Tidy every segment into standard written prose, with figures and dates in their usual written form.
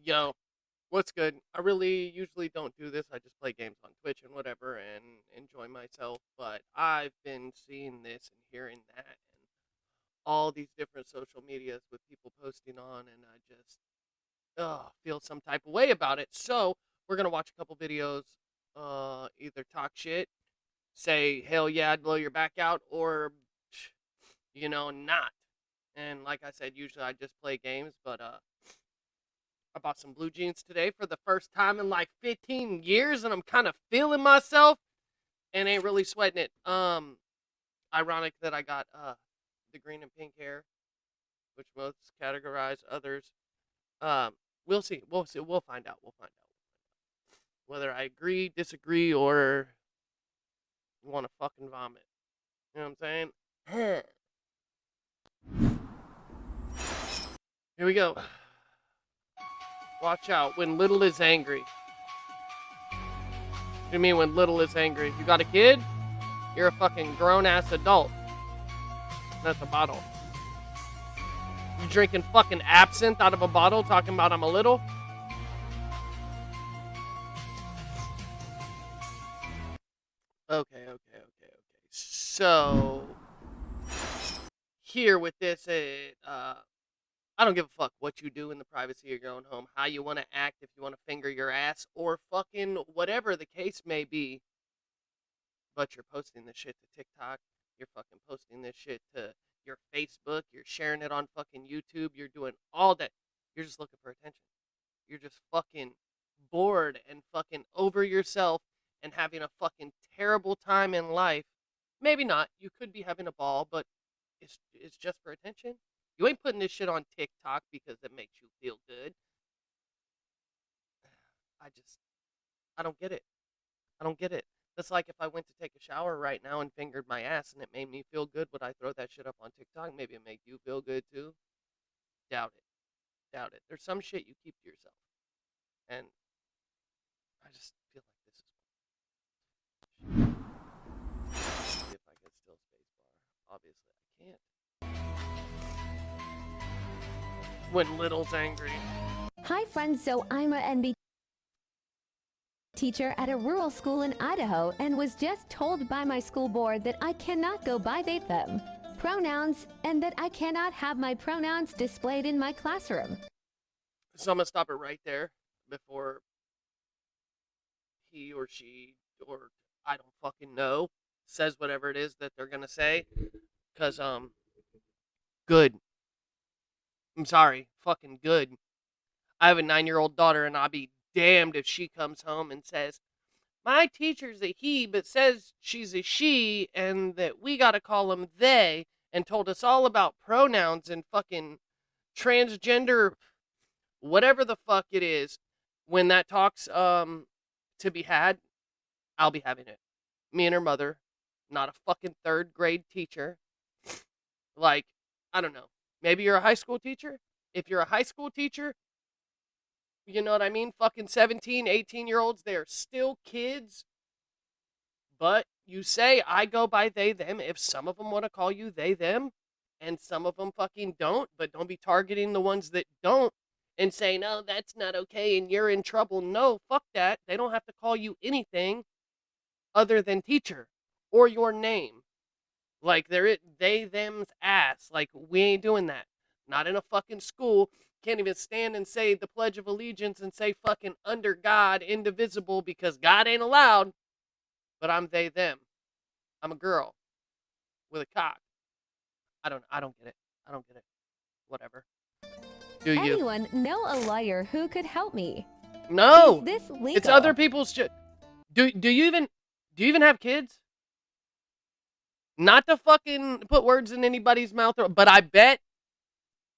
Yo, what's good? I really usually don't do this. I just play games on Twitch and whatever and enjoy myself. But I've been seeing this and hearing that and all these different social medias with people posting on, and I just feel some type of way about it. So we're gonna watch a couple videos, either talk shit, say hell yeah, I'd blow your back out, or not. And like I said, usually I just play games, but I bought some blue jeans today for the first time in like 15 years, and I'm kind of feeling myself and ain't really sweating it. Ironic that I got the green and pink hair, which most categorize others. Um, we'll see. We'll see. We'll find out. We'll find out whether I agree, disagree, or want to fucking vomit. You know what I'm saying? Here we go. Watch out when little is angry. What do you mean when little is angry? You got a kid? You're a fucking grown-ass adult. That's a bottle. You drinking fucking absinthe out of a bottle talking about I'm a little? Okay. So, here with this, I don't give a fuck what you do in the privacy of your own home, how you want to act, if you want to finger your ass, or fucking whatever the case may be. But you're posting this shit to TikTok. You're fucking posting this shit to your Facebook. You're sharing it on fucking YouTube. You're doing all that. You're just looking for attention. You're just fucking bored and fucking over yourself and having a fucking terrible time in life. Maybe not. You could be having a ball, but it's just for attention. You ain't putting this shit on TikTok because it makes you feel good. I don't get it. I don't get it. That's like if I went to take a shower right now and fingered my ass and it made me feel good, would I throw that shit up on TikTok? Maybe it make you feel good too. Doubt it. Doubt it. There's some shit you keep to yourself. And I just feel like this is see if I can still spacebar. Obviously I can't. When little's angry. Hi friends, so I'm a NB teacher at a rural school in Idaho and was just told by my school board that I cannot go by they them pronouns and that I cannot have my pronouns displayed in my classroom. So I'm gonna stop it right there before he or she or I don't fucking know says whatever it is that they're gonna say. Cause good. I'm sorry, fucking good. I have a 9-year-old daughter, and I'll be damned if she comes home and says, my teacher's a he, but says she's a she, and that we gotta call them they, and told us all about pronouns and fucking transgender, whatever the fuck it is. When that talk's to be had, I'll be having it. Me and her mother, not a fucking third grade teacher. Like, I don't know. Maybe you're a high school teacher. If you're a high school teacher, you know what I mean? Fucking 17, 18-year-olds, they're still kids. But you say, I go by they, them. If some of them want to call you they, them, and some of them fucking don't, but don't be targeting the ones that don't and say, no, that's not okay and you're in trouble. No, fuck that. They don't have to call you anything other than teacher or your name. Like, they, them's ass. Like, we ain't doing that. Not in a fucking school. Can't even stand and say the Pledge of Allegiance and say fucking under God, indivisible, because God ain't allowed. But I'm they, them. I'm a girl with a cock. I don't get it. I don't get it. Whatever. Do you? Anyone know a lawyer who could help me? No. Is this legal? It's other people's shit. Do you even have kids? Not to fucking put words in anybody's mouth, but I bet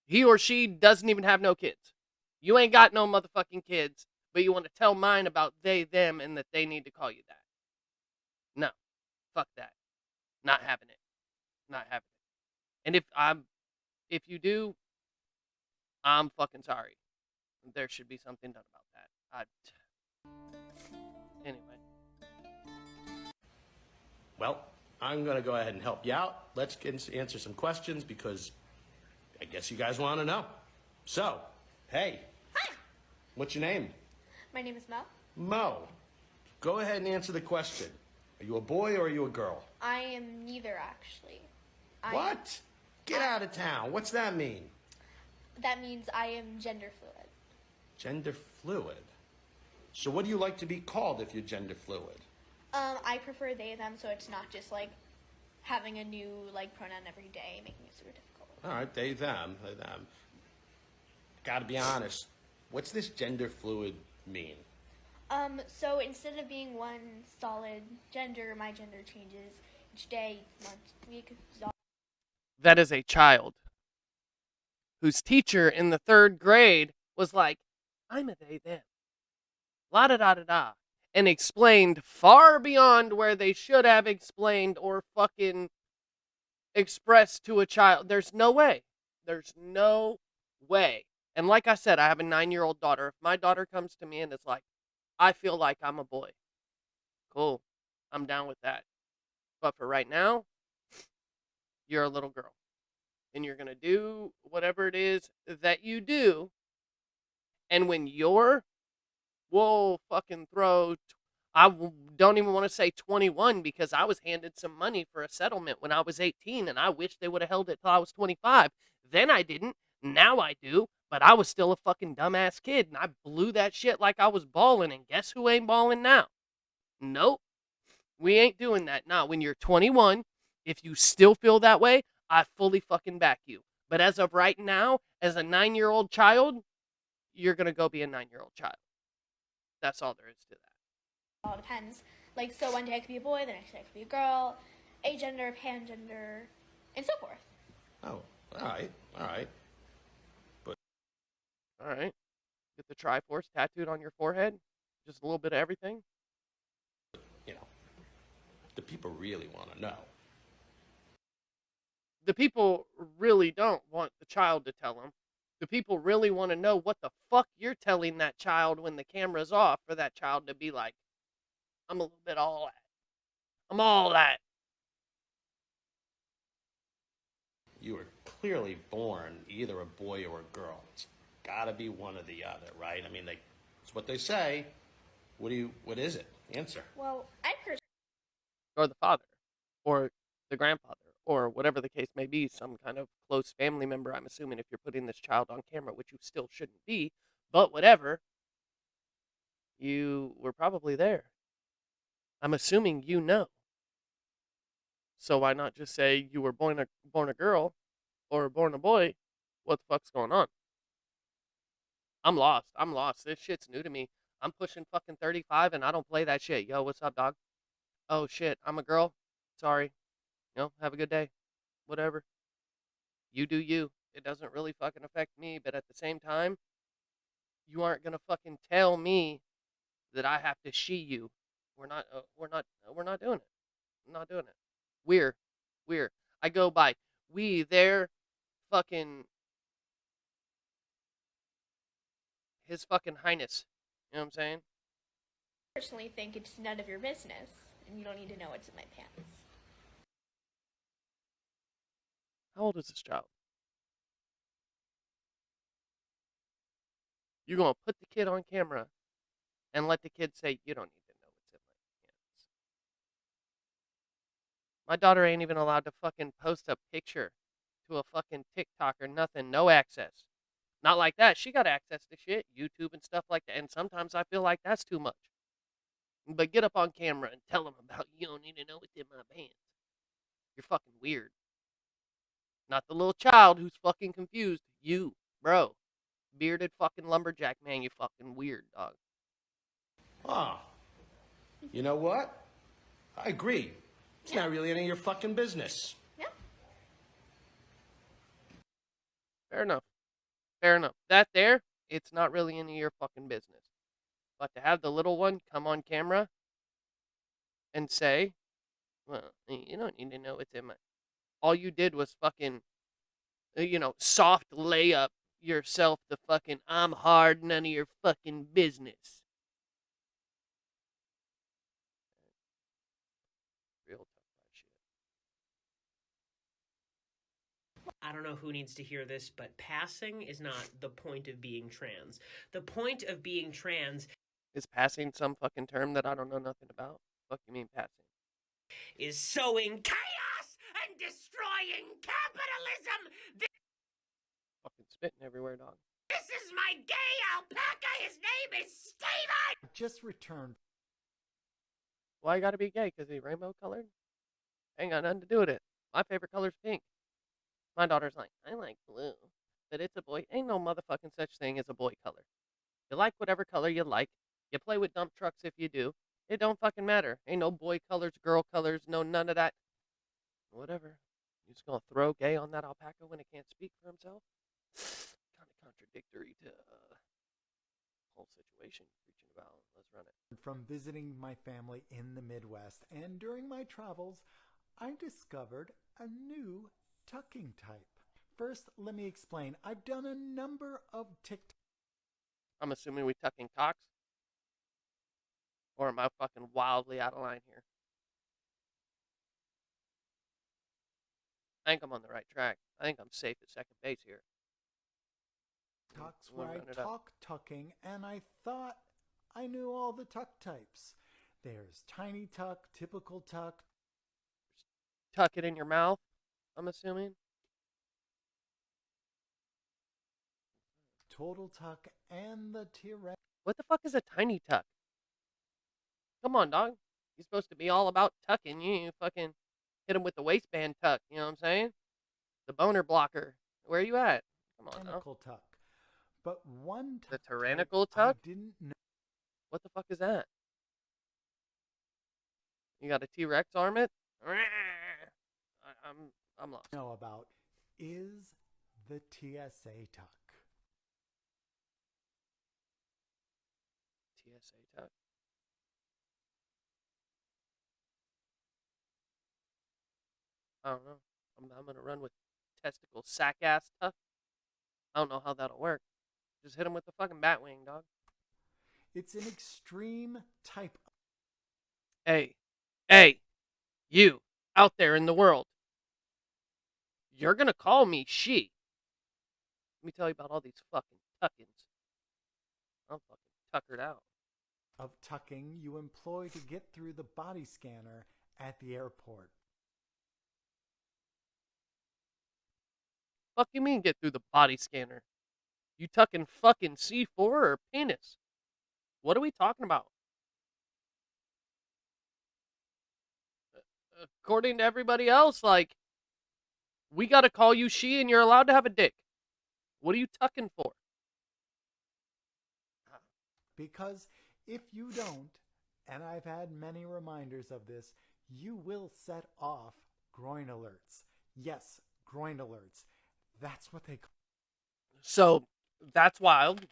he or she doesn't even have no kids. You ain't got no motherfucking kids, but you want to tell mine about they, them, and that they need to call you that. No. Fuck that. Not having it. Not having it. And if you do, I'm fucking sorry. There should be something done about that. Anyway. Well, I'm going to go ahead and help you out. Let's answer some questions because I guess you guys want to know. So, hey. Hi. What's your name? My name is Mel. Mo. Go ahead and answer the question. Are you a boy or are you a girl? I am neither, actually. What? Get out of town. What's that mean? That means I am gender fluid. Gender fluid. So what do you like to be called if you're gender fluid? I prefer they, them, so it's not just like having a new pronoun every day, making it super difficult. All right, they, them. Gotta be honest. What's this gender fluid mean? So instead of being one solid gender, my gender changes each day, month, week. That is a child whose teacher in the 3rd grade was like, I'm a they, them. La da da da da. And explained far beyond where they should have explained or fucking expressed to a child. There's no way. There's no way. And like I said, I have a 9-year-old daughter. If my daughter comes to me and is like, I feel like I'm a boy, cool. I'm down with that. But for right now, you're a little girl. And you're going to do whatever it is that you do. And when we'll fucking throw, don't even want to say 21 because I was handed some money for a settlement when I was 18 and I wish they would have held it till I was 25. Then I didn't. Now I do. But I was still a fucking dumbass kid and I blew that shit like I was balling. And guess who ain't balling now? Nope. We ain't doing that. Now, when you're 21, if you still feel that way, I fully fucking back you. But as of right now, as a 9-year-old child, you're going to go be a 9-year-old child. That's all there is to that. It all depends. So one day I could be a boy, the next day I could be a girl, agender, pangender, and so forth. Oh, all right. All right. Get the Triforce tattooed on your forehead. Just a little bit of everything. You know, the people really want to know. The people really don't want the child to tell them. The people really want to know what the fuck you're telling that child when the camera's off for that child to be like, I'm a little bit all that. I'm all that. You were clearly born either a boy or a girl. It's gotta be one or the other, right? I mean, it's what they say. What is it? Answer. Well, I personally... Or the father. Or the grandfather. Or whatever the case may be. Some kind of close family member, I'm assuming, if you're putting this child on camera, which you still shouldn't be. But whatever. You were probably there. I'm assuming you know. So why not just say you were born a girl or born a boy? What the fuck's going on? I'm lost. This shit's new to me. I'm pushing fucking 35 and I don't play that shit. Yo, what's up, dog? Oh shit, I'm a girl. Sorry. Have a good day. Whatever. You do you. It doesn't really fucking affect me, but at the same time, you aren't gonna fucking tell me that I have to she you. We're not doing it. I'm not doing it. We're. I go by we, their, fucking, his fucking highness. You know what I'm saying? I personally think it's none of your business, and you don't need to know what's in my pants. How old is this child? You're gonna put the kid on camera and let the kid say, you don't need to know what's in my pants. My daughter ain't even allowed to fucking post a picture to a fucking TikTok or nothing. No access. Not like that. She got access to shit, YouTube and stuff like that. And sometimes I feel like that's too much. But get up on camera and tell them about you don't need to know what's in my pants. You're fucking weird. Not the little child who's fucking confused. You, bro. Bearded fucking lumberjack man, you fucking weird dog. Ah, you know what? I agree. It's not really any of your fucking business. Yeah. Fair enough. That there, it's not really any of your fucking business. But to have the little one come on camera and say, well, you don't need to know what's in my... All you did was fucking, soft layup yourself the fucking, I'm hard, none of your fucking business. Real tough shit. I don't know who needs to hear this, but passing is not the point of being trans. The point of being trans Is passing some fucking term that I don't know nothing about? Fuck you mean passing? is sowing chaos and destroying capitalism. Fucking spitting everywhere, dog. This is my gay alpaca. His name is Steven. Just returned. Why you gotta be gay? Cause he rainbow colored? Ain't got nothing to do with it. My favorite color's pink. My daughter's like, I like blue, but it's a boy. Ain't no motherfucking such thing as a boy color. You like whatever color you like. You play with dump trucks if you do. It don't fucking matter. Ain't no boy colors, girl colors, no none of that. Whatever. You just gonna throw gay on that alpaca when it can't speak for himself? Kind of contradictory to whole situation you're preaching about. Let's run it. From visiting my family in the Midwest, and during my travels, I discovered a new tucking type. First, let me explain. I've done a number of TikTok. I'm assuming we tucking cocks? Or am I fucking wildly out of line here? I think I'm on the right track. I think I'm safe at second base here. TikToks We'll where run I it up. talk tucking, and I thought I knew all the tuck types. There's tiny tuck, typical tuck, Tuck it in your mouth, I'm assuming. total tuck, and the T-Rex. What the fuck is a tiny tuck? Come on, dog. You're supposed to be all about tucking. You fucking hit him with the waistband tuck. You know what I'm saying? The boner blocker. Where are you at? Come on now. Tyrannical tuck. But one The tuck tyrannical type tuck? I didn't What the fuck is that? You got a T-Rex arm it? I'm lost. know about is the TSA tuck. TSA tuck. I don't know. I'm gonna run with testicle sack ass tuck. I don't know how that'll work. Just hit him with the fucking bat wing, dog. It's an extreme type. Hey, you out there in the world. You're gonna call me she. Let me tell you about all these fucking tuckins. I'm fucking tuckered out. Of tucking you employ to get through the body scanner at the airport. Fuck you mean get through the body scanner? You tucking fucking C4 or penis? What are we talking about? According to everybody else, like, we gotta call you she and you're allowed to have a dick. What are you tucking for? Because if you don't, and I've had many reminders of this, you will set off groin alerts. Yes, groin alerts. That's what they call. So, that's wild.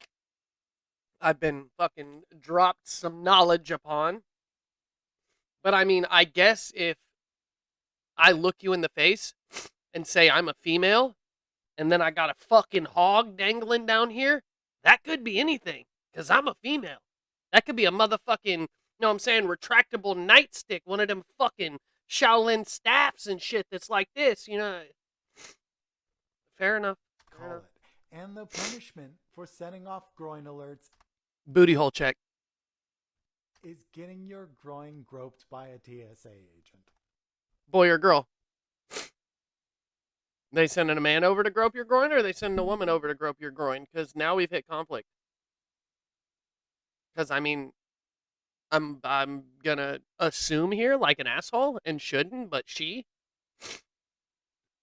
I've been fucking dropped some knowledge upon. But I mean, I guess if I look you in the face and say I'm a female, and then I got a fucking hog dangling down here, that could be anything, because I'm a female. That could be a motherfucking, you know what I'm saying, retractable nightstick, one of them fucking Shaolin staffs and shit that's like this, you know. Fair enough. Call it. And the punishment for setting off groin alerts Booty hole check. is getting your groin groped by a TSA agent. Boy or girl? They sending a man over to grope your groin, or are they sending a woman over to grope your groin? Because now we've hit conflict. Because I mean, I'm gonna assume here like an asshole and shouldn't, but she.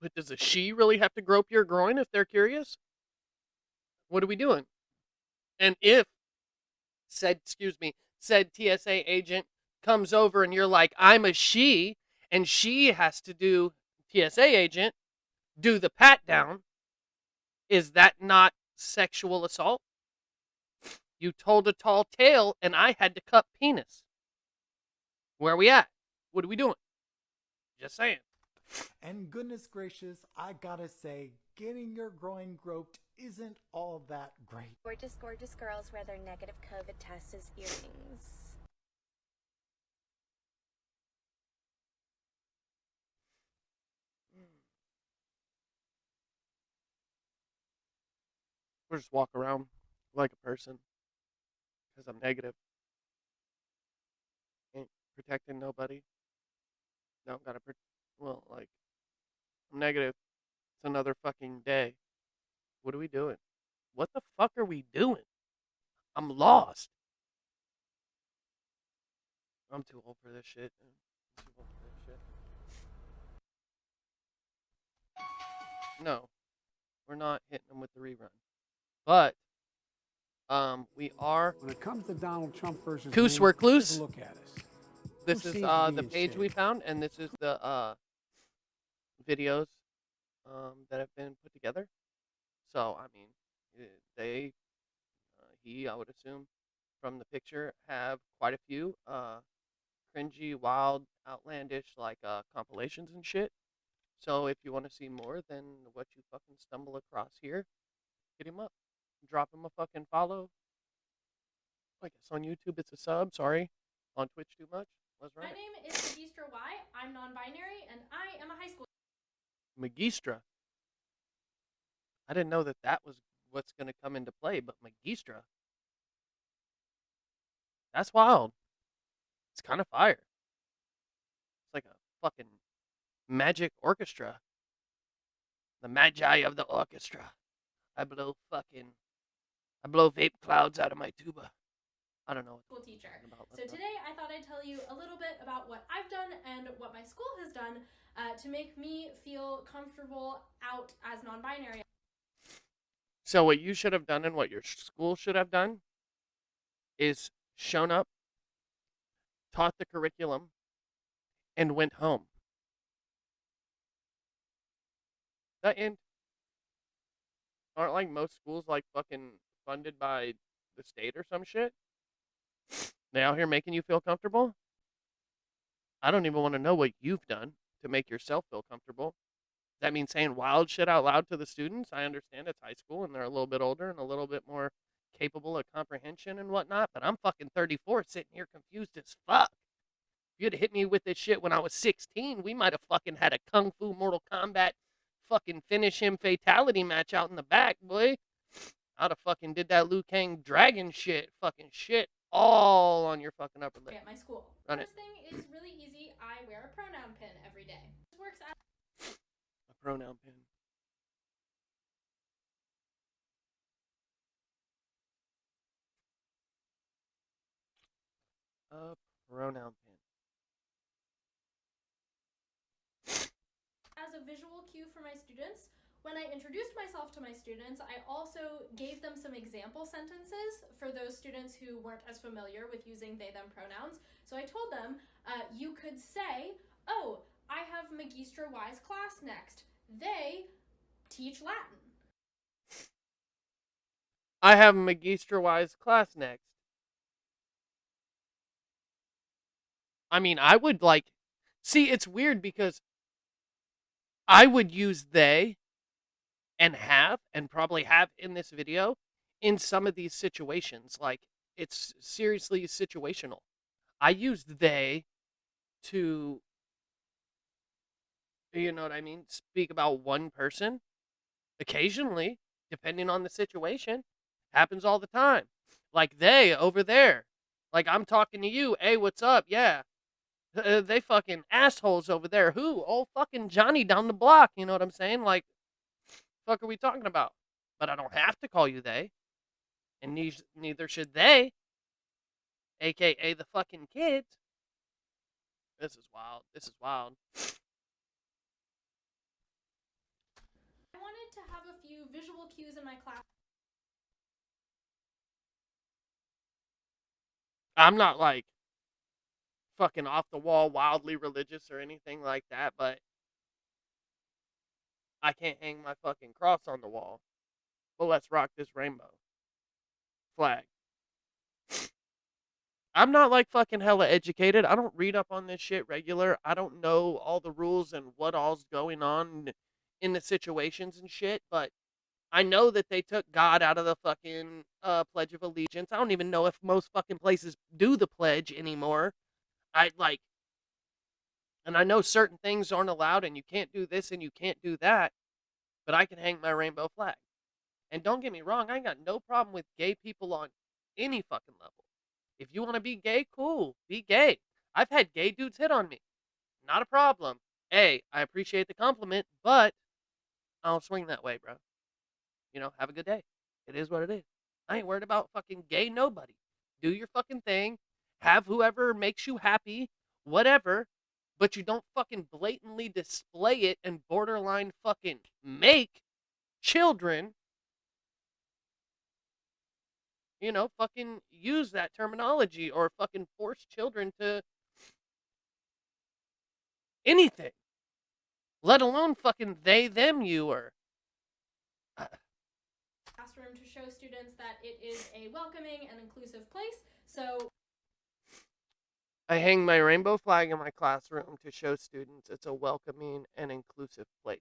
But does a she really have to grope your groin if they're curious? What are we doing? And if said TSA agent comes over and you're like, I'm a she, and she has to do TSA agent do the pat down, is that not sexual assault? You told a tall tale and I had to cut penis. Where are we at? What are we doing? Just saying. And goodness gracious, I gotta say, getting your groin groped isn't all that great. Gorgeous, gorgeous girls wear their negative COVID tests as earrings. Or just walk around like a person. Because I'm negative. Ain't protecting nobody. Don't gotta, well, like, I'm negative. It's another fucking day. What are we doing? What the fuck are we doing? I'm lost. I'm too old for this shit. I'm too old for this shit. No, we're not hitting them with the rerun. But we are. When it comes to Donald Trump versus Coos me, Recluse. take a look at us. This Who is seems to be the in page we shape? found, and this is the videos that have been put together. So I mean, they he, I would assume, from the picture, have quite a few cringy, wild, outlandish like compilations and shit. So if you want to see more than what you fucking stumble across here, hit him up. Drop him a fucking follow. I guess on YouTube it's a sub. Sorry. On Twitch too much. Let's run My it. name is Magistra Y. I'm non-binary, and I am a high school. Magistra. I didn't know that that was what's going to come into play, but Magistra. That's wild. It's kind of fire. It's like a fucking magic orchestra. The magi of the orchestra. I blow vape clouds out of my tuba. I don't know. School teacher. About. So today I thought I'd tell you a little bit about what I've done and what my school has done to make me feel comfortable out as non-binary. So what you should have done and what your school should have done is shown up, taught the curriculum, and went home. That end. Aren't like most schools like fucking funded by the state or some shit? They out here making you feel comfortable? I don't even want to know what you've done to make yourself feel comfortable. Does that mean saying wild shit out loud to the students? I understand it's high school and they're a little bit older and a little bit more capable of comprehension and whatnot, but I'm fucking 34 sitting here confused as fuck. If you'd hit me with this shit when I was 16, we might have fucking had a Kung Fu Mortal Kombat fucking finish him fatality match out in the back, boy. I'd have fucking did that Liu Kang dragon shit, fucking shit, all on your fucking upper lip. At my school. Run First it. thing is really easy. I wear a pronoun pin every day. This works out. A pronoun pin. A pronoun pin. As a visual cue for my students, when I introduced myself to my students, I also gave them some example sentences for those students who weren't as familiar with using they, them pronouns. So I told them, you could say, oh, I have Magistra Y's class next. They teach Latin. I have Magistra Y's class next. I mean, I would like... See, it's weird because I would use they and have, and probably have in this video, in some of these situations. Like, it's seriously situational. I used they to, you know what I mean, speak about one person. Occasionally, depending on the situation. Happens all the time. Like, they over there. Like, I'm talking to you. Hey, what's up? Yeah. They fucking assholes over there. Who? Oh, fucking Johnny down the block. You know what I'm saying? Like, fuck are we talking about? But I don't have to call you they. And neither should they. AKA the fucking kids. This is wild. This is wild. I wanted to have a few visual cues in my class. I'm not like fucking off the wall, wildly religious or anything like that, but I can't hang my fucking cross on the wall. But let's rock this rainbow flag. I'm not like fucking hella educated. I don't read up on this shit regular. I don't know all the rules and what all's going on in the situations and shit, but I know that they took God out of the fucking Pledge of Allegiance. I don't even know if most fucking places do the pledge anymore. And I know certain things aren't allowed and you can't do this and you can't do that, but I can hang my rainbow flag. And don't get me wrong, I ain't got no problem with gay people on any fucking level. If you want to be gay, cool, be gay. I've had gay dudes hit on me. Not a problem. Hey, I appreciate the compliment, but I don't swing that way, bro. You know, have a good day. It is what it is. I ain't worried about fucking gay nobody. Do your fucking thing. Have whoever makes you happy, whatever. But you don't fucking blatantly display it and borderline fucking make children, you know, fucking use that terminology or fucking force children to anything. Let alone fucking they, them, you, or classroom to show students that it is a welcoming and inclusive place. So I hang my rainbow flag in my classroom to show students it's a welcoming and inclusive place.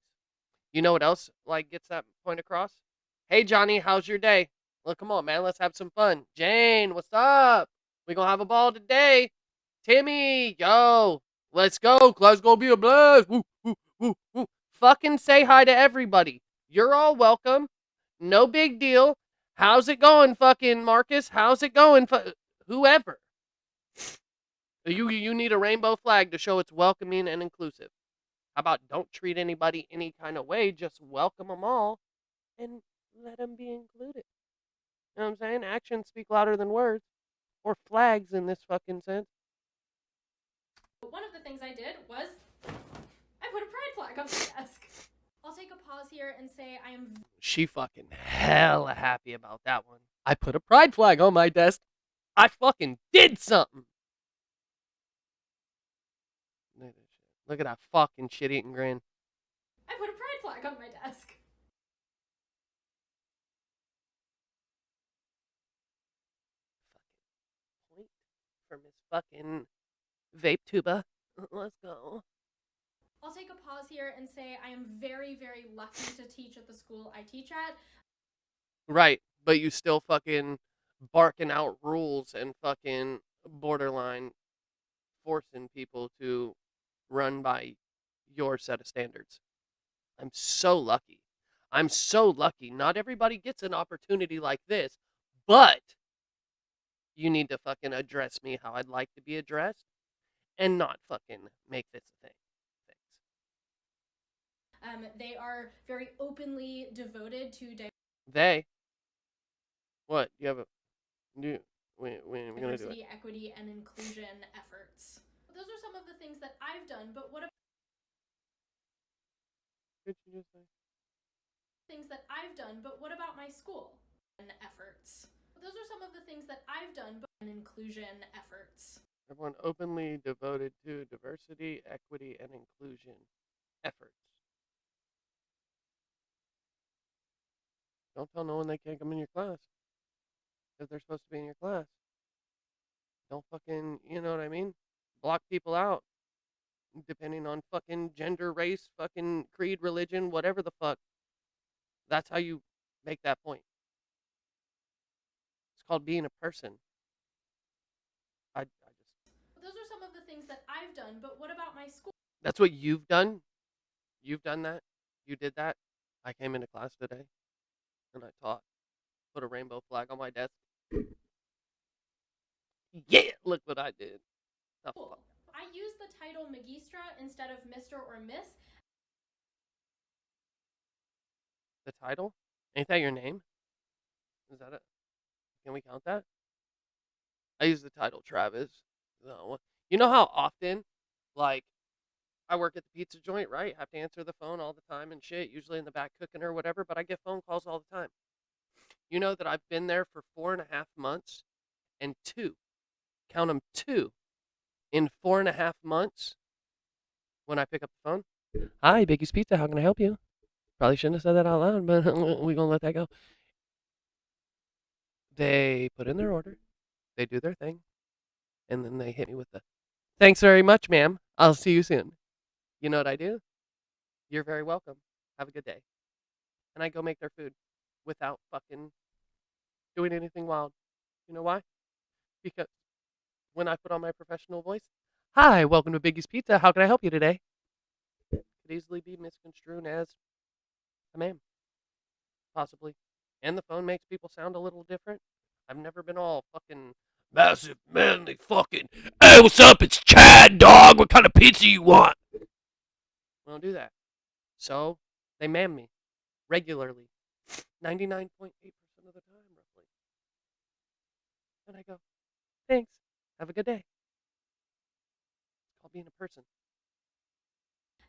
You know what else like gets that point across? Hey Johnny, how's your day? Well, come on, man, let's have some fun. Jane, what's up? We gonna have a ball today. Timmy, yo, let's go. Class gonna be a blast. Woo, woo, woo, woo. Fucking say hi to everybody. You're all welcome. No big deal. How's it going, fucking Marcus? How's it going, whoever? You need a rainbow flag to show it's welcoming and inclusive. How about don't treat anybody any kind of way, just welcome them all and let them be included. You know what I'm saying? Actions speak louder than words. Or flags in this fucking sense. one of the things I did was I put a pride flag on my desk. I'll take a pause here and say I am... She fucking hella happy about that one. I put a pride flag on my desk. I fucking did something. Look at that fucking shit-eating grin. I put a pride flag on my desk. Fucking point for Miss fucking Vape Tuba. Let's go. I'll take a pause here and say I am very, very lucky to teach at the school I teach at. Right, but you still fucking barking out rules and fucking borderline forcing people to run by your set of standards. I'm so lucky. I'm so lucky. Not everybody gets an opportunity like this, but you need to fucking address me how I'd like to be addressed and not fucking make this a thing. They are very openly devoted to They? What? You have a... we're gonna do it. diversity, equity, and inclusion efforts. Those are some of the things that I've done, but what about Could you just say? things that I've done, but what about my school and efforts? Those are some of the things that I've done, but inclusion efforts. Everyone openly devoted to diversity, equity, and inclusion efforts. Don't tell no one they can't come in your class if they're supposed to be in your class. Don't fucking, you know what I mean? Block people out depending on fucking gender, race, fucking creed, religion, whatever the fuck. That's how you make that point. It's called being a person. I just... Those are some of the things that I've done, but what about my school? That's what you've done? You've done that? You did that? I came into class today and I taught. Put a rainbow flag on my desk. Yeah, look what I did. The Cool. fuck? I use the title Magistra instead of Mr. or Miss. The title? Ain't that your name? Is that it? Can we count that? I use the title Travis. No. You know how often, like, I work at the pizza joint, right? Have to answer the phone all the time and shit, usually in the back cooking or whatever, but I get phone calls all the time. You know that I've been there for 4.5 months and count them, two, in 4.5 months when I pick up the phone. Hi, Biggie's Pizza, how can I help you? Probably shouldn't have said that out loud, but we're going to let that go. They put in their order, they do their thing, and then they hit me with the, thanks very much, ma'am. I'll see you soon. You know what I do? You're very welcome. Have a good day. And I go make their food without fucking doing anything wild. You know why? Because when I put on my professional voice, hi, welcome to Biggie's Pizza. How can I help you today? Could easily be misconstrued as a ma'am. Possibly. And the phone makes people sound a little different. I've never been all fucking massive, manly fucking, hey, what's up? It's Chad, dog. What kind of pizza you want? We don't do that. So they man me regularly, 99.8% of the time, roughly. And I go, thanks. Have a good day. It's called being a person.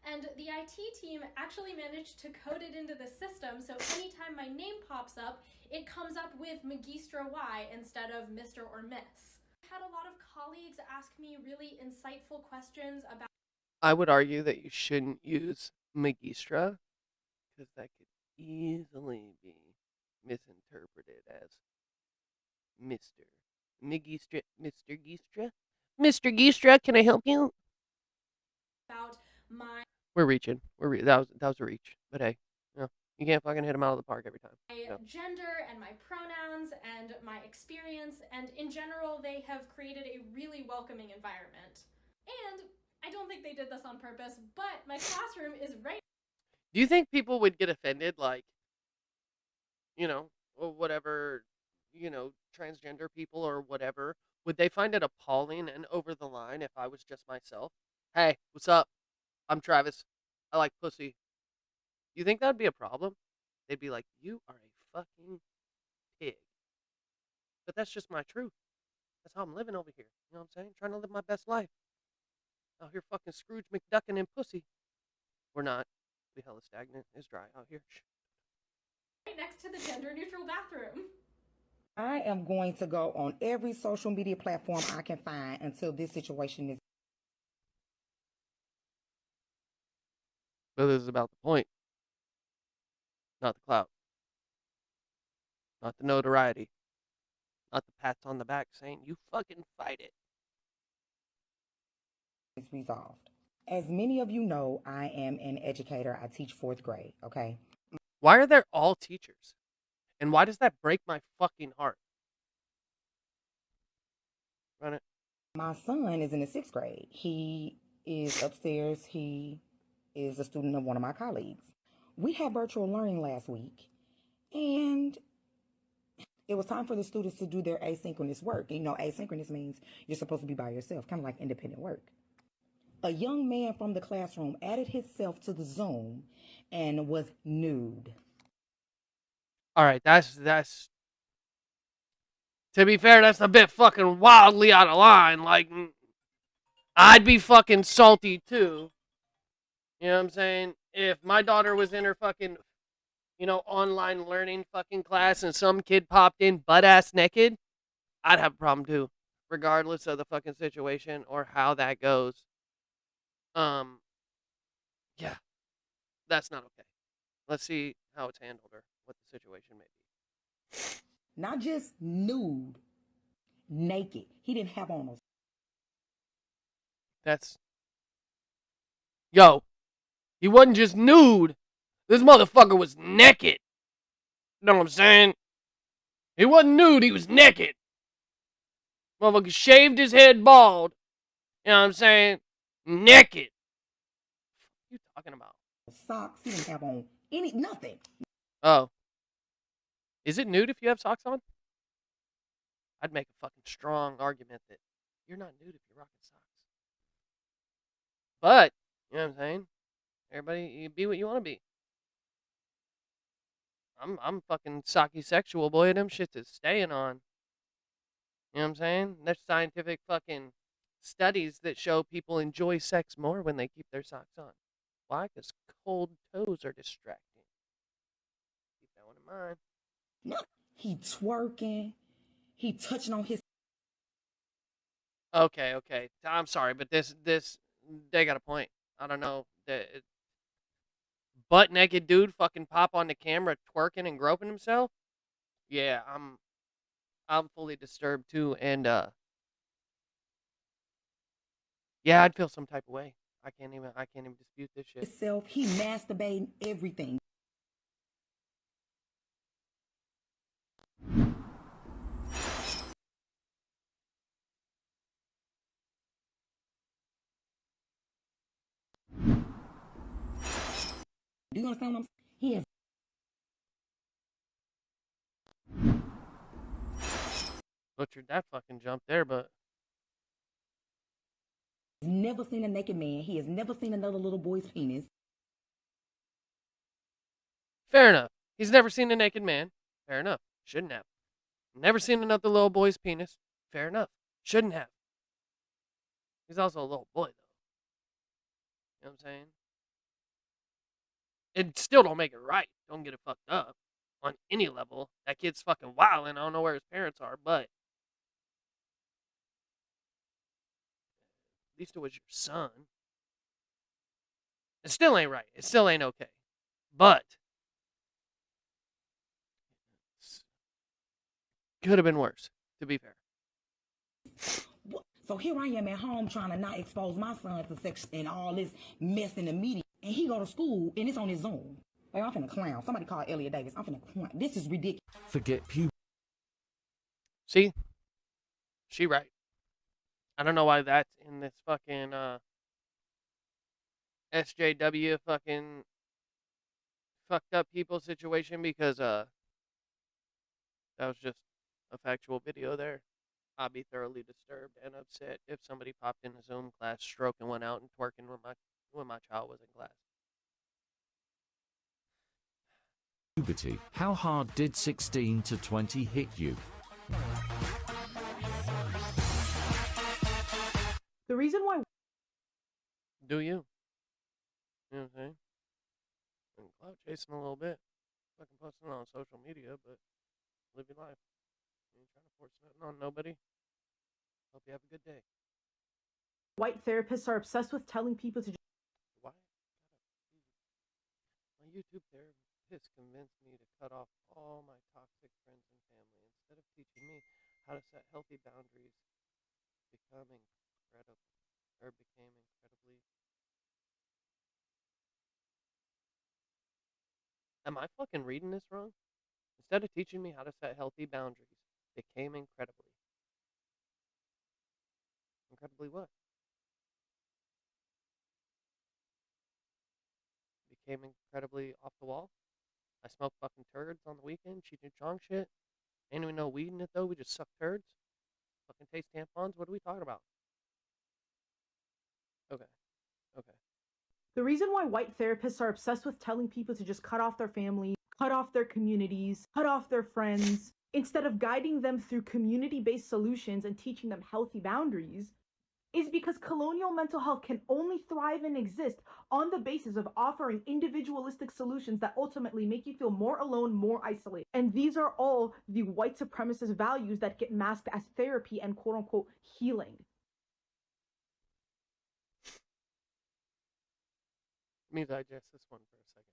And the IT team actually managed to code it into the system, so anytime my name pops up, it comes up with Magistra Y instead of Mr. or Miss. I've had a lot of colleagues ask me really insightful questions about. I would argue that you shouldn't use Magistra, because that could easily be misinterpreted as Mr. Magistra, Mr. Gistra. Mr. Gistra, can I help you? About my We're reaching. That was a reach. But hey, you can't fucking hit them out of the park every time. my gender and my pronouns and my experience, and in general, they have created a really welcoming environment. And I don't think they did this on purpose, but my classroom is right. Do you think people would get offended, like, or whatever, transgender people or whatever? Would they find it appalling and over the line if I was just myself? Hey, what's up? I'm Travis. I like pussy. You think that'd be a problem? They'd be like, you are a fucking pig. But that's just my truth. That's how I'm living over here. You know what I'm saying? Trying to live my best life. Out here fucking Scrooge McDuckin' and pussy. We're not. We hella stagnant. It's dry out here. Right next to the gender neutral bathroom. I am going to go on every social media platform I can find until this situation is. But this is about the point. Not the clout. Not the notoriety. Not the pats on the back saying, you fucking fight it. It's resolved. As many of you know, I am an educator. I teach 4th grade, okay? Why are there all teachers? And why does that break my fucking heart? Run it. My son is in the 6th grade. He is upstairs. He is a student of one of my colleagues. We had virtual learning last week, and it was time for the students to do their asynchronous work. You know, asynchronous means you're supposed to be by yourself, kind of like independent work. A young man from the classroom added himself to the Zoom and was nude. All right, that's to be fair, that's a bit fucking wildly out of line. Like, I'd be fucking salty too. You know what I'm saying? If my daughter was in her fucking, online learning fucking class and some kid popped in butt-ass naked, I'd have a problem too, regardless of the fucking situation or how that goes. Yeah, that's not okay. Let's see how it's handled or what the situation may be. Not just nude, naked. He didn't have on those. Yo, he wasn't just nude. This motherfucker was naked. You know what I'm saying? He wasn't nude, he was naked. Motherfucker shaved his head bald. You know what I'm saying? Naked. What are you talking about? Socks. He didn't have on nothing. Oh. Is it nude if you have socks on? I'd make a fucking strong argument that you're not nude if you're rocking socks. But, you know what I'm saying? Everybody, you be what you want to be. I'm fucking socky sexual, boy. Them shits is staying on. You know what I'm saying? There's scientific fucking studies that show people enjoy sex more when they keep their socks on. Why? Because cold toes are distracting. Keep that one in mind. No, he twerking. He touching on his. Okay. I'm sorry, but this, they got a point. I don't know. Butt naked dude fucking pop on the camera twerking and groping himself. Yeah, I'm fully disturbed too, and yeah, I'd feel some type of way. I can't even dispute this shit. Himself, he masturbating everything. Do you understand what I'm saying? He has Butchered that fucking jump there, but Never seen a naked man. He has never seen another little boy's penis. fair enough. He's never seen a naked man. Fair enough. Shouldn't have. Never seen another little boy's penis. Fair enough. Shouldn't have. He's also a little boy, though. You know what I'm saying? It still don't make it right. Don't get it fucked up on any level. That kid's fucking wild, and I don't know where his parents are, but at least it was your son. It still ain't right. It still ain't okay. But could have been worse, to be fair. So here I am at home trying to not expose my son to sex and all this mess in the media. And he go to school and it's on his Zoom. Like, I'm finna clown. Somebody call Elliot Davis. I'm finna clown. This is ridiculous. Forget puberty. See? She right. I don't know why that's in this fucking SJW fucking fucked up people situation, because that was just a factual video there. I'd be thoroughly disturbed and upset if somebody popped in a Zoom class, stroking one out and twerking when my child was in class. Puberty. How hard did 16 to 20 hit you? The reason why. Do you? You know what I'm saying? And clout chasing a little bit. Fucking posting it on social media, but live your life. You ain't trying to force nothing on nobody. Hope you have a good day. White therapists are obsessed with telling people to. Why? My YouTube therapist convinced me to cut off all my toxic friends and family instead of teaching me how to set healthy boundaries. Became incredibly. Am I fucking reading this wrong? Instead of teaching me how to set healthy boundaries, became incredibly. Incredibly what? Became incredibly off the wall? I smoke fucking turds on the weekend, cheating chong shit. Ain't even no weed in it though, we just suck turds. Fucking taste tampons, what are we talking about? Okay. The reason why white therapists are obsessed with telling people to just cut off their family, cut off their communities, cut off their friends, instead of guiding them through community-based solutions and teaching them healthy boundaries, is because colonial mental health can only thrive and exist on the basis of offering individualistic solutions that ultimately make you feel more alone, more isolated. And these are all the white supremacist values that get masked as therapy and quote-unquote healing. Let me digest this one for a second.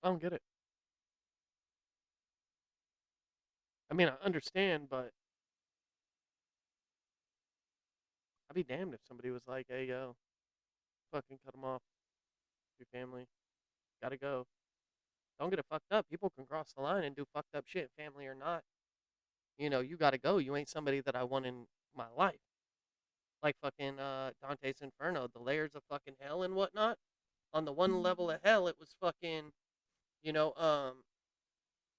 I don't get it. I mean, I understand, but I'd be damned if somebody was like, hey, yo, fucking cut them off. Your family. Gotta go. Don't get it fucked up. People can cross the line and do fucked up shit, family or not. You know, you gotta go. You ain't somebody that I want in my life. Like fucking Dante's Inferno, the layers of fucking hell and whatnot. On the one level of hell, it was fucking, you know,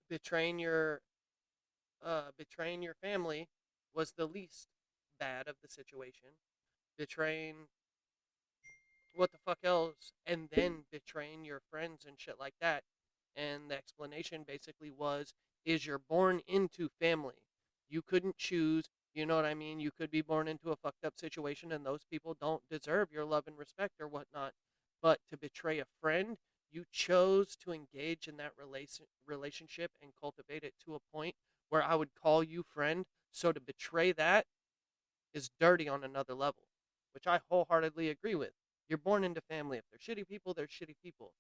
betraying your family was the least bad of the situation. Betraying what the fuck else, and then betraying your friends and shit like that. And the explanation basically was, is you're born into family. You couldn't choose, you know what I mean? You could be born into a fucked up situation and those people don't deserve your love and respect or whatnot. But to betray a friend, you chose to engage in that relationship and cultivate it to a point where I would call you friend. So to betray that is dirty on another level, which I wholeheartedly agree with. You're born into family. If they're shitty people, they're shitty people.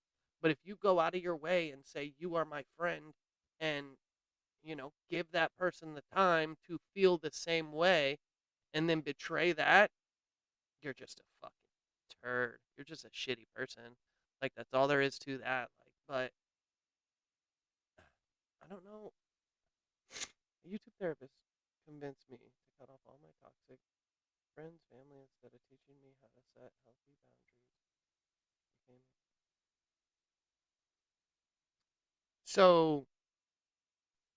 But if you go out of your way and say you are my friend and, you know, give that person the time to feel the same way and then betray that, you're just a fucking turd. You're just a shitty person. Like, that's all there is to that. Like, but I don't know. A YouTube therapist convinced me to cut off all my toxic friends, family, instead of teaching me how to set healthy boundaries. So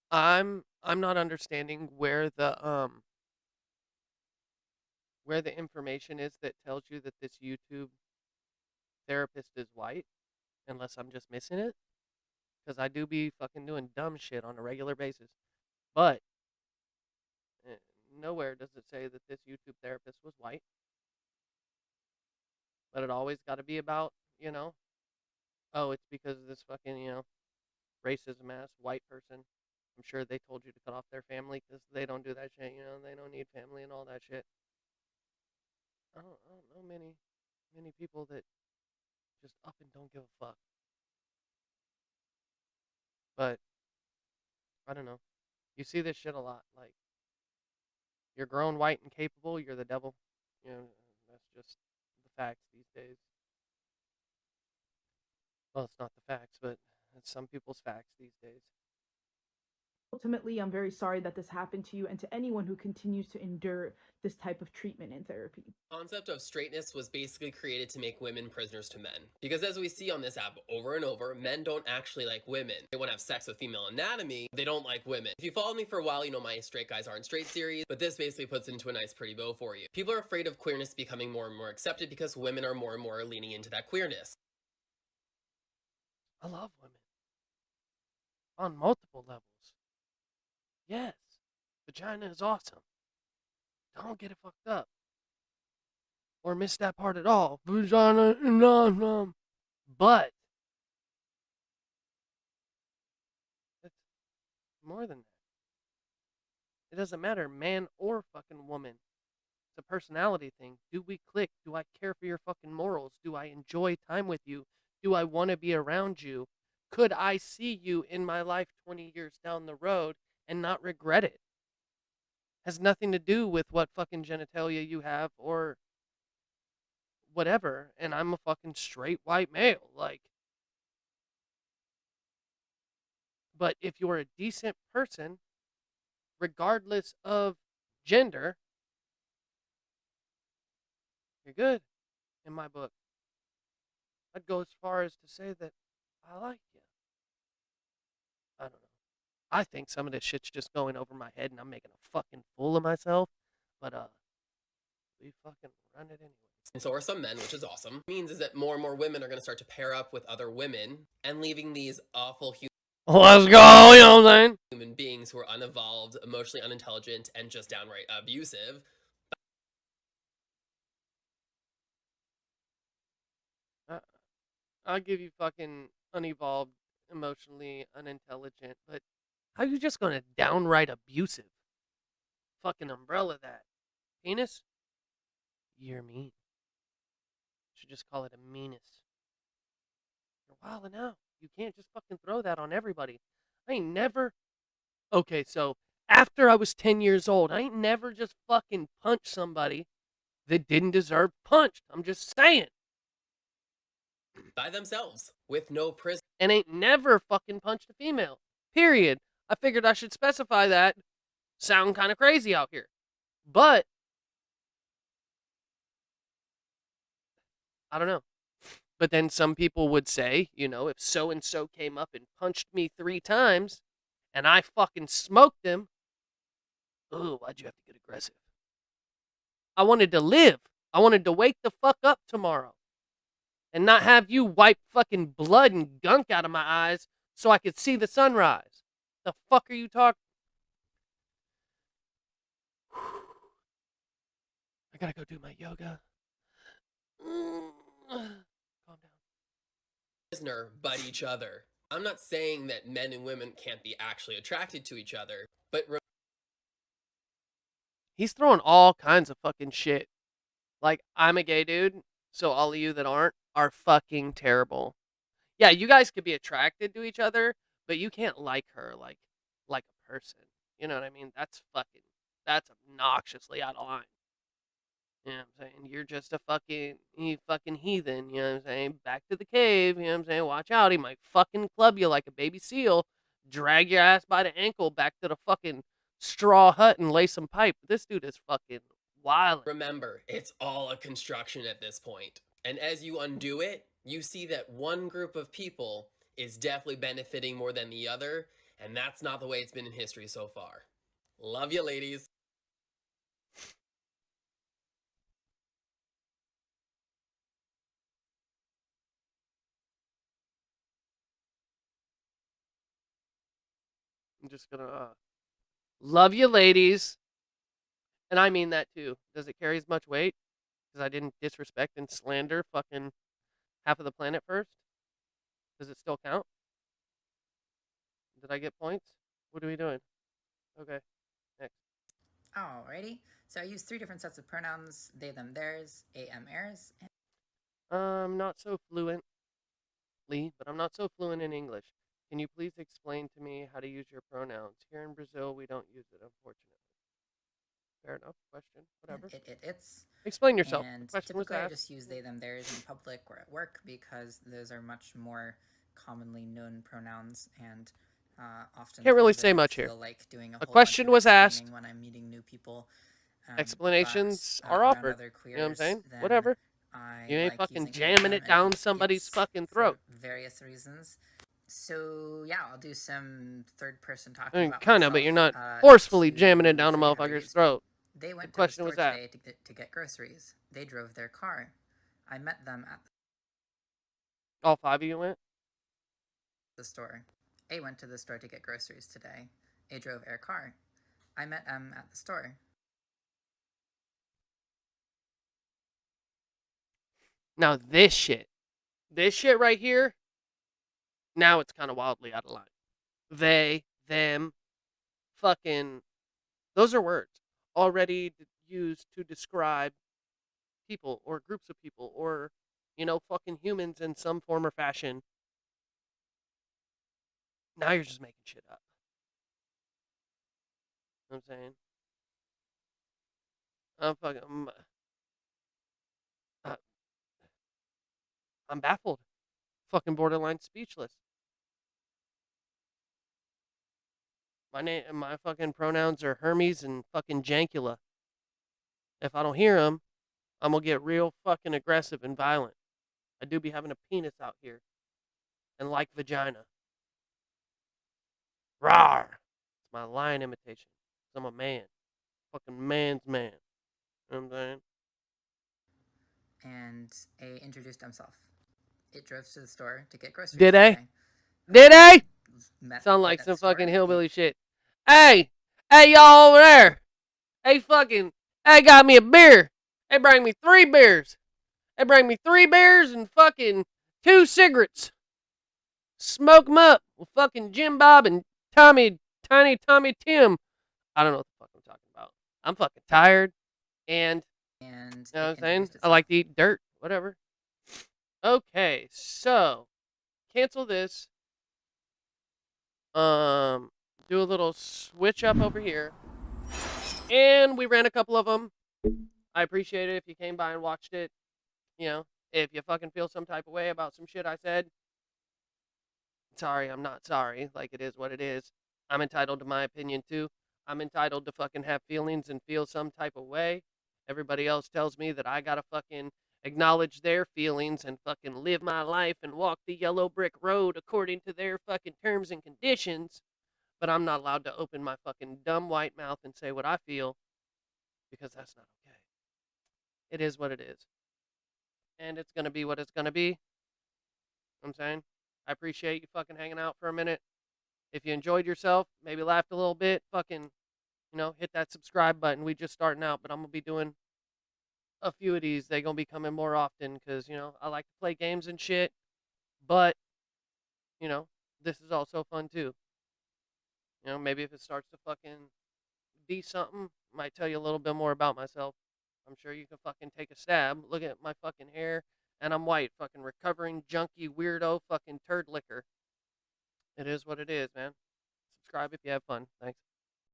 I'm not understanding where the information is that tells you that this YouTube therapist is white, unless I'm just missing it, because I do be fucking doing dumb shit on a regular basis. But nowhere does it say that this YouTube therapist was white. But it always got to be about, oh, it's because of this fucking, racism ass white person. I'm sure they told you to cut off their family because they don't do that shit, they don't need family and all that shit. I don't know many people that just up and don't give a fuck. But I don't know. You see this shit a lot. Like, you're grown, white, and capable, you're the devil. That's just the facts these days. Well, it's not the facts, but it's some people's facts these days. Ultimately, I'm very sorry that this happened to you and to anyone who continues to endure this type of treatment and therapy. The concept of straightness was basically created to make women prisoners to men. Because as we see on this app over and over, men don't actually like women. They want to have sex with female anatomy, they don't like women. If you followed me for a while, you know my Straight Guys Aren't Straight series, but this basically puts it into a nice pretty bow for you. People are afraid of queerness becoming more and more accepted because women are more and more leaning into that queerness. I love women. On multiple levels. Yes. Vagina is awesome. Don't get it fucked up. Or miss that part at all. Vagina is awesome. But it's more than that. It doesn't matter, man or fucking woman. It's a personality thing. Do we click? Do I care for your fucking morals? Do I enjoy time with you? Do I want to be around you? Could I see you in my life 20 years down the road and not regret it? Has nothing to do with what fucking genitalia you have or whatever. And I'm a fucking straight white male. Like, but if you're a decent person, regardless of gender, you're good in my book. I'd go as far as to say that I like you. I don't know. I think some of this shit's just going over my head and I'm making a fucking fool of myself. But we fucking run it anyway. And so are some men, which is awesome. What it means is that more and more women are going to start to pair up with other women and leaving these awful let's go, you know what I'm saying? Human beings who are unevolved, emotionally unintelligent, and just downright abusive. I'll give you fucking unevolved, emotionally unintelligent, but how you just gonna downright abusive? Fucking umbrella that. Penis? You're mean. Should just call it a meanest. You're wildin' out. You can't just fucking throw that on everybody. I ain't never... Okay, so after I was 10 years old, I ain't never just fucking punched somebody that didn't deserve punched. I'm just saying. By themselves, with no prison. And ain't never fucking punched a female. Period. I figured I should specify that. Sound kind of crazy out here. But I don't know. But then some people would say, if so-and-so came up and punched me 3 times and I fucking smoked him, ooh, why'd you have to get aggressive? I wanted to live. I wanted to wake the fuck up tomorrow and not have you wipe fucking blood and gunk out of my eyes so I could see the sunrise. The fuck are you talking? I gotta go do my yoga. Calm down. Prisoner, but each other. I'm not saying that men and women can't be actually attracted to each other, but he's throwing all kinds of fucking shit. Like, I'm a gay dude, so all of you that aren't are fucking terrible. Yeah, you guys could be attracted to each other, but you can't like her like a person. You know what I mean? That's obnoxiously out of line. You know what I'm saying? You're just a fucking heathen, you know what I'm saying? Back to the cave, you know what I'm saying? Watch out, he might fucking club you like a baby seal, drag your ass by the ankle back to the fucking straw hut and lay some pipe. This dude is fucking wild. Remember, it's all a construction at this point. And as you undo it, you see that one group of people is definitely benefiting more than the other, and that's not the way it's been in history so far. Love you, ladies. I'm just gonna love you, ladies, and I mean that too. Does it carry as much weight? Because I didn't disrespect and slander fucking half of the planet first. Does it still count? Did I get points? What are we doing? Okay, next. Alrighty. So I use 3 different sets of pronouns: they, them, theirs, am, airs. Not so fluently, but I'm not so fluent in English. Can you please explain to me how to use your pronouns? Here in Brazil, we don't use it, unfortunately. Fair enough. Question. Whatever. It's. Explain yourself. And The question was typically I asked. just use they, them, theirs in public or at work because those are much more commonly known pronouns, and often Can't really say much here. like doing a question was asked. when I'm meeting new people. Explanations but, are around offered. other You know what I'm queers, saying? then Whatever. I You ain't like fucking using jamming them, it down and somebody's it's fucking for throat. various reasons. So yeah, I'll do some third person talking I mean, about kind of, myself. but you're not forcefully to jamming it down a show you how to motherfucker's use it. throat. They went The to the question store was asked. today to get groceries. They drove their car. I met them at All 5 of you went? the store. A went to the store to get groceries today. A drove their car. I met M at the store. Now this shit right here, now it's kind of wildly out of line. They, them, fucking, those are words already used to describe people or groups of people or, fucking humans in some form or fashion. Now you're just making shit up. You know what I'm saying? I'm baffled. Fucking borderline speechless. My fucking pronouns are Hermes and fucking Jankula. If I don't hear them, I'm gonna get real fucking aggressive and violent. I do be having a penis out here. And like vagina. Rawr! It's my lion imitation. 'Cause I'm a man. Fucking man's man. You know what I'm saying? And A introduced himself. It drove to the store to get groceries. Did they? today. Did they? Met Sound it like at some the store. fucking hillbilly shit. Hey! Hey, y'all over there! Hey, got me a beer! Hey, bring me 3 beers! Hey, bring me 3 beers and fucking 2 cigarettes! Smoke 'em up with fucking Jim Bob and Tiny Tommy Tim. I don't know what the fuck I'm talking about. I'm fucking tired, and you know what I'm saying? I like to eat dirt. Whatever. Okay, so cancel this. Do a little switch up over here, and we ran a couple of them. I appreciate it if you came by and watched it. If you fucking feel some type of way about some shit I said, sorry, I'm not sorry. Like, it is what it is. I'm entitled to my opinion too. I'm entitled to fucking have feelings and feel some type of way. Everybody else tells me that I gotta fucking acknowledge their feelings and fucking live my life and walk the yellow brick road according to their fucking terms and conditions. But I'm not allowed to open my fucking dumb white mouth and say what I feel, because that's not okay. It is what it is. And it's gonna be what it's gonna be. You know what I'm saying? I appreciate you fucking hanging out for a minute. If you enjoyed yourself, maybe laughed a little bit, fucking, hit that subscribe button. We just starting out, but I'm going to be doing a few of these. They're going to be coming more often because, I like to play games and shit. But, this is also fun too. Maybe if it starts to fucking be something, might tell you a little bit more about myself. I'm sure you can fucking take a stab. Look at my fucking hair, and I'm white. Fucking recovering junkie weirdo fucking turd licker. It is what it is, man. Subscribe if you have fun. Thanks.